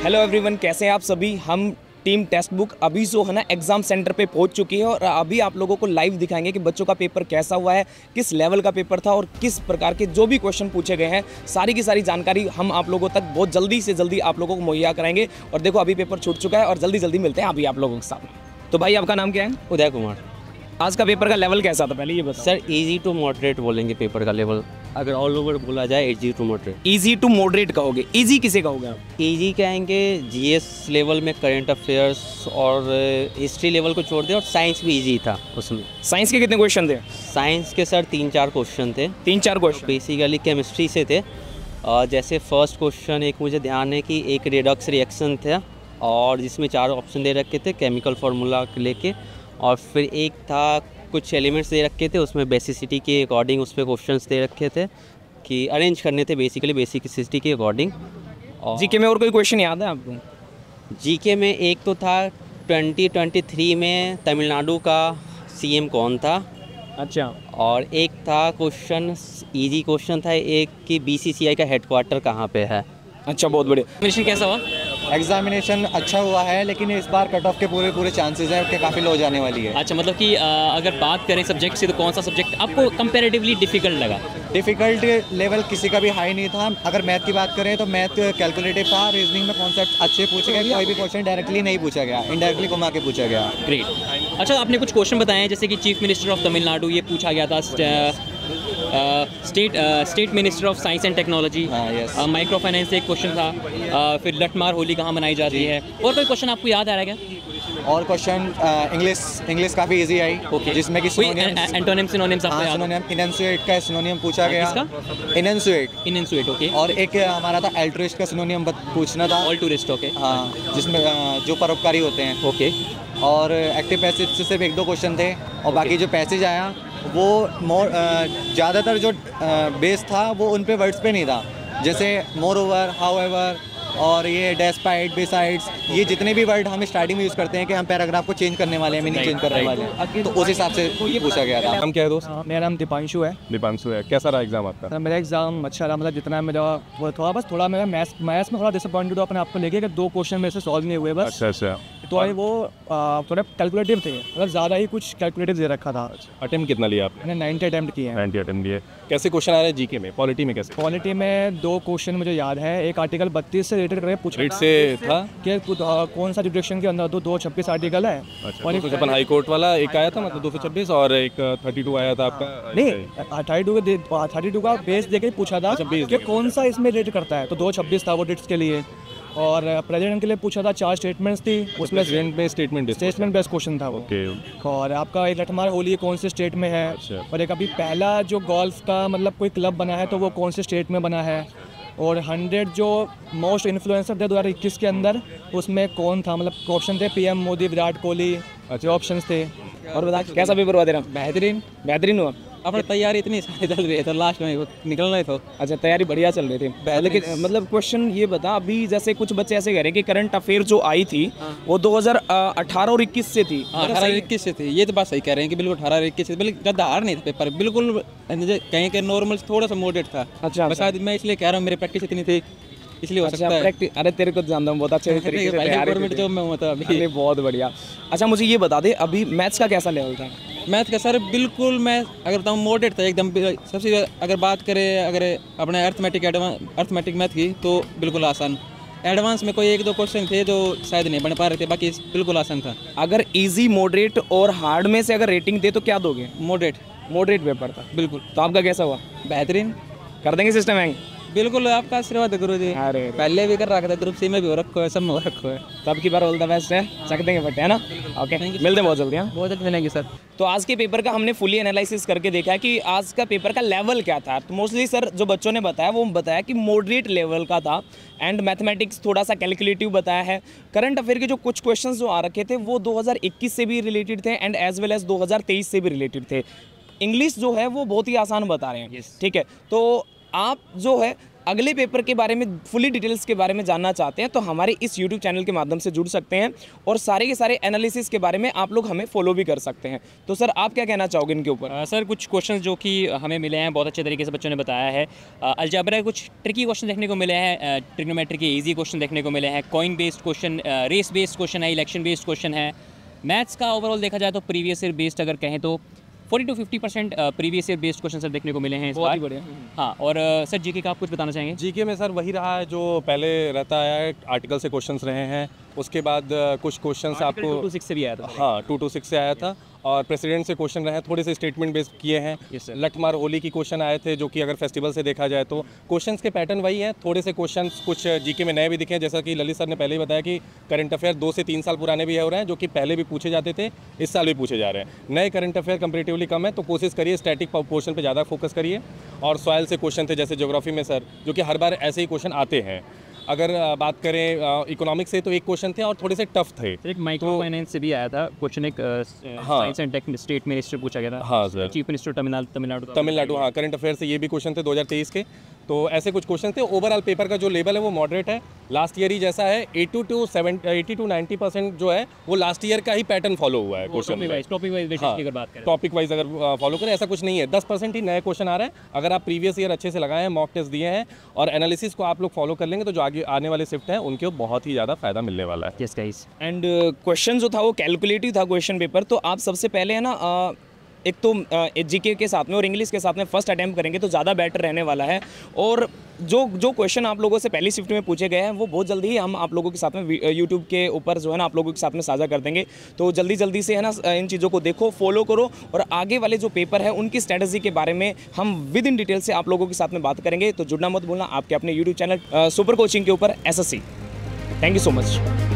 Hello everyone, कैसे हैं आप सभी। हम टीम टेक्स्ट बुक अभी जो है ना एग्ज़ाम सेंटर पे पहुंच चुकी है और अभी आप लोगों को लाइव दिखाएंगे कि बच्चों का पेपर कैसा हुआ है, किस लेवल का पेपर था और किस प्रकार के जो भी क्वेश्चन पूछे गए हैं, सारी की सारी जानकारी हम आप लोगों तक बहुत जल्दी से जल्दी आप लोगों को मुहैया कराएंगे। और देखो अभी पेपर छूट चुका है और जल्दी जल्दी मिलते हैं अभी आप लोगों के साथ। तो भाई आपका नाम क्या है? उदय कुमार। आज का पेपर का लेवल कैसा था पहले ये बताओ। सर इजी टू मॉडरेट बोलेंगे पेपर का लेवल, अगर ऑल ओवर बोला जाए easy to moderate. Easy to moderate कहोगे, ईजी किसे कहोगे आप? इजी कहेंगे जीएस लेवल में, करंट अफेयर्स और हिस्ट्री लेवल को छोड़ दे, और साइंस भी इजी था उसमें। साइंस के कितने क्वेश्चन थे? साइंस के सर 3-4 क्वेश्चन थे। 3-4 क्वेश्चन बेसिकली केमिस्ट्री से थे। जैसे फर्स्ट क्वेश्चन एक मुझे ध्यान है कि एक रिडक्स रिएक्शन था और जिसमें 4 ऑप्शन दे रखे थे केमिकल फार्मूला लेके, और फिर एक था कुछ एलिमेंट्स दे रखे थे उसमें बेसिसिटी के अकॉर्डिंग उस पर क्वेश्चंस दे रखे थे कि अरेंज करने थे बेसिकली बेसिसिटी के अकॉर्डिंग। और जीके में और कोई क्वेश्चन याद है आपको? जीके में एक तो था 2023 में तमिलनाडु का सीएम कौन था। अच्छा। और एक था क्वेश्चन, इजी क्वेश्चन था एक कि बीसीसीआई का हेडक्वार्टर कहाँ पे है। अच्छा, बहुत बढ़िया। मिशन कैसा हुआ? एग्जामिनेशन अच्छा हुआ है, लेकिन इस बार कट ऑफ के पूरे चांसेस हैं कि काफ़ी लो जाने वाली है। अच्छा, मतलब कि अगर बात करें सब्जेक्ट से तो कौन सा सब्जेक्ट आपको कंपैरेटिवली डिफिकल्ट लगा? डिफ़िकल्ट लेवल किसी का भी हाई नहीं था। अगर मैथ की बात करें तो मैथ कैलकुलेटिव था, रीजनिंग में कॉन्सेप्ट अच्छे पूछे गए, कोई भी क्वेश्चन डायरेक्टली नहीं पूछा गया, इनडायरेक्टली घुमा के पूछा गया। ग्रेट। अच्छा, आपने कुछ क्वेश्चन बताए हैं जैसे कि चीफ मिनिस्टर ऑफ तमिलनाडु ये पूछा गया था, state minister of science and technology, micro finance एक क्वेश्चन था, फिर लठमार होली कहाँ मनाई जाती है, और कोई क्वेश्चन आपको याद आ रहा है क्या? और क्वेश्चन इंग्लिश काफ़ी इजी आई। ओके। जिसमें कि एंटोनिम सिनोनिम्स आपको याद है? इनएंसुएट का सिनोनियम पूछा गया। इनएंसुएट। ओके। और एक हमारा था एल्ट्रुइस्ट का सिनोनियम पूछना था। ऑल्टूरिस्ट। ओके। हाँ, जिसमें जो परोपकारी होते हैं। ओके। और एक्टिव पैसेज से सिर्फ 1-2 क्वेश्चन थे, और बाकी जो पैसेज आया वो ज़्यादातर जो बेस था वो उन पे वर्ड्स पे नहीं था, जैसे मोर ओवर, हाउ एवर और ये डेस्पाइट, बिसाइड्स, ये जितने भी वर्ड हम स्टार्टिंग में यूज़ करते हैं कि हम पैराग्राफ को चेंज करने वाले हैं, मीनिंग चेंज करने वाले हैं, तो उस हिसाब से पूछा गया था। नाम क्या है दोस्त? मेरा नाम दीपांशु है। दीपांशु है। कैसा रहा एग्जाम आपका? सर मेरा एग्जाम अच्छा रहा, मतलब जितना मेरा वो थोड़ा मेरा मैथ्स में थोड़ा डिसअपॉइंटेड हुआ अपने आप को लेके कि 2 क्वेश्चन मेरे से सॉल्व नहीं हुए बस। अच्छा। तो वो थोड़ा कैलकुलेटिव थे, मतलब ज़्यादा ही कुछ कैलकुलेटिव दे रखा था। अटेम्प्ट कितना लिया आपने? मैंने 90 अटैम्प्ट किए हैं। 90 अटेम्प्ट लिए। कैसे क्वेश्चन आ रहे हैं जीके में? पॉलिटी में कैसे? पॉलिटी में 2 क्वेश्चन मुझे याद है। एक आर्टिकल 32 से रिलेटेड करके पूछा था कि कौन सा जुडिक्शन के अंदर 226 आर्टिकल है। अच्छा, 256 हाई कोर्ट वाला एक आया था, मतलब 226, और एक 32 आया था आपका। नहीं, 32 का बेस देके पूछा था कि कौन सा इसमें रिलेट करता है, तो 226 था वो डिट्स के लिए। और प्रेसिडेंट के लिए पूछा था 4 स्टेटमेंट्स थी, उसमें स्टेटमेंट बेस्ड क्वेश्चन था वो। और आपका एक लठमार होली कौन से स्टेट में है। अच्छा। और एक अभी पहला जो गोल्फ का मतलब कोई क्लब बना है तो वो कौन से स्टेट में बना है। और 100 जो मोस्ट इन्फ्लुएंसर थे 2021 के अंदर, उसमें कौन था, मतलब ऑप्शन थे पीएम मोदी, विराट कोहली, अच्छे ऑप्शन थे। और बता कैसा पेपर हुआ तेरा? बेहतरीन हुआ। अपनी तैयारी इतनी सारी चल रही है तो लास्ट में निकलना ही था। अच्छा, तैयारी बढ़िया चल रही थी। लेकिन मतलब क्वेश्चन ये बता, अभी जैसे कुछ बच्चे ऐसे कह रहे हैं कि करंट अफेयर जो आई थी वो 2018 और 21 से थी। 18-21 से थी, ये तो बात सही कह रहे हैं कि बिल्कुल 18-21 से, बिल्कुल ज़्यादा हार्ड नहीं था पेपर, बिल्कुल कहीं के नॉर्मल थोड़ा सा मॉडरेट था। अच्छा। बस आज मैं इसलिए कह रहा हूँ मेरी प्रैक्टिस इतनी थी इसलिए हो सकता है। अरे तेरे को जानता हूँ बहुत अच्छे तरीके से गवर्नमेंट जॉब में हुआ था अभी। बहुत बढ़िया। अच्छा, मुझे ये बता दे अभी मैथ्स का कैसा लेवल था? मैथ का सर बिल्कुल, मैं अगर बताऊँ मॉडरेट था एकदम। सबसे अगर बात करें अगर अपने अर्थमेटिक मैथ की तो बिल्कुल आसान। एडवांस में कोई 1-2 क्वेश्चन थे जो शायद नहीं बन पा रहे थे, बाकी बिल्कुल आसान था। अगर इजी, मॉडरेट और हार्ड में से अगर रेटिंग दे तो क्या दोगे? मॉडरेट पेपर था बिल्कुल। तो आपका कैसा हुआ? बेहतरीन। कर देंगे सिस्टम हैंग? बिल्कुल, आपका आशीर्वाद है गुरु जी। अरे पहले भी कर रखा था, ग्रुप सी में भी हो रखो है, सब में हो रखो है। तो अब की बार ऑल द बेस्ट है, चक देंगे बट, है ना? ओके, मिलते हैं बहुत जल्दी। बहुत जल्दी मिलेंगे सर। तो आज के पेपर का हमने फुली एनालिसिस करके देखा है कि आज का पेपर का लेवल क्या था। तो मोस्टली सर जो बच्चों ने बताया वो बताया कि मॉडरेट लेवल का था, एंड मैथमेटिक्स थोड़ा सा कैलकुलेटिव बताया है। करंट अफेयर के जो कुछ क्वेश्चंस जो आ रखे थे वो 2021 से भी रिलेटेड थे एंड एज वेल एज 2023 से भी रिलेटेड थे। इंग्लिश जो है वो बहुत ही आसान बता रहे हैं। ठीक है, तो आप जो है अगले पेपर के बारे में फुली डिटेल्स के बारे में जानना चाहते हैं तो हमारे इस यूट्यूब चैनल के माध्यम से जुड़ सकते हैं और सारे के सारे एनालिसिस के बारे में आप लोग हमें फॉलो भी कर सकते हैं। तो सर आप क्या कहना चाहोगे इनके ऊपर? सर कुछ क्वेश्चंस जो कि हमें मिले हैं बहुत अच्छे तरीके से बच्चों ने बताया है। अलजेब्रा के कुछ ट्रिकी क्वेश्चन देखने को मिले हैं, ट्रिग्नोमेट्री के इजी क्वेश्चन देखने को मिले हैं, coin based question, race based question है, इलेक्शन बेस्ड क्वेश्चन है। मैथ्स का ओवरऑल देखा जाए तो प्रीवियस ईयर बेस्ड अगर कहें तो 40 to 50% previous year based question sir देखने को मिले हैं इस बार। बढ़िया। हाँ, और सर जीके का आप कुछ बताना चाहेंगे? जीके में सर वही रहा है जो पहले रहता है, आर्टिकल से क्वेश्चंस रहे हैं। उसके बाद कुछ क्वेश्चंस आपको 2 to 6 से भी आया था। हाँ 2 to 6 से आया था और प्रेसिडेंट से क्वेश्चन रहे हैं, थोड़े से स्टेटमेंट बेस्ड किए हैं। Yes, sir. लठमार होली की क्वेश्चन आए थे जो कि अगर फेस्टिवल से देखा जाए तो क्वेश्चंस के पैटर्न वही हैं। थोड़े से क्वेश्चंस कुछ जीके में नए भी दिखे हैं, जैसा कि ललित सर ने पहले ही बताया कि करंट अफेयर 2 से 3 साल पुराने भी हो रहे हैं जो कि पहले भी पूछे जाते थे, इस साल भी पूछे जा रहे हैं। नए करंट अफेयर कंपेरेटिवली कम है तो कोशिश करिए स्टैटिक पोर्शन पर ज़्यादा फोकस करिए। और सॉइल से क्वेश्चन थे जैसे ज्योग्राफी में सर, जो कि हर बार ऐसे ही क्वेश्चन आते हैं। अगर बात करें इकोनॉमिक्स से तो एक क्वेश्चन थे और थोड़े से टफ थे। एक माइक्रो फाइनेंस से भी आया था क्वेश्चन, एक science and tech state minister पूछा गया था। हाँ सर, चीफ मिनिस्टर तमिलनाडु। हाँ, करंट अफेयर से ये भी क्वेश्चन थे 2023 के। तो ऐसे कुछ क्वेश्चन थे। ओवरऑल पेपर का जो लेवल है वो मॉडरेट है, लास्ट ईयर ही जैसा है। 80 to 90% जो है वो लास्ट ईयर का ही पैटर्न फॉलो हुआ है क्वेश्चन में। टॉपिक वाइज बेसिस की अगर बात करें, टॉपिक वाइज अगर फॉलो करें, ऐसा कुछ नहीं है। 10% ही नए क्वेश्चन आ रहे हैं। अगर आप प्रीवियस ईयर अच्छे से लगाए हैं, मॉक टेस्ट दिए हैं और एनालिसिस को आप लोग फॉलो कर लेंगे तो जो आगे आने वाले शिफ्ट हैं उनके बहुत ही ज़्यादा फायदा मिलने वाला है। Yes guys. एंड क्वेश्चन जो था वो कैलकुलेटिव था क्वेश्चन पेपर। तो आप सबसे पहले है ना एक तो जीके के साथ में और इंग्लिश के साथ में फर्स्ट अटैम्प्ट करेंगे तो ज़्यादा बेटर रहने वाला है। और जो क्वेश्चन आप लोगों से पहली शिफ्ट में पूछे गए हैं वो बहुत जल्दी ही हम आप लोगों के साथ में यूट्यूब के ऊपर जो है ना आप लोगों के साथ में साझा कर देंगे। तो जल्दी से है ना इन चीज़ों को देखो, फॉलो करो और आगे वाले जो पेपर है उनकी स्ट्रेटजी के बारे में हम विद इन डिटेल से आप लोगों के साथ में बात करेंगे। तो जुड़ना मत भूलना आपके अपने यूट्यूब चैनल सुपर कोचिंग के ऊपर SSC। Thank you so much.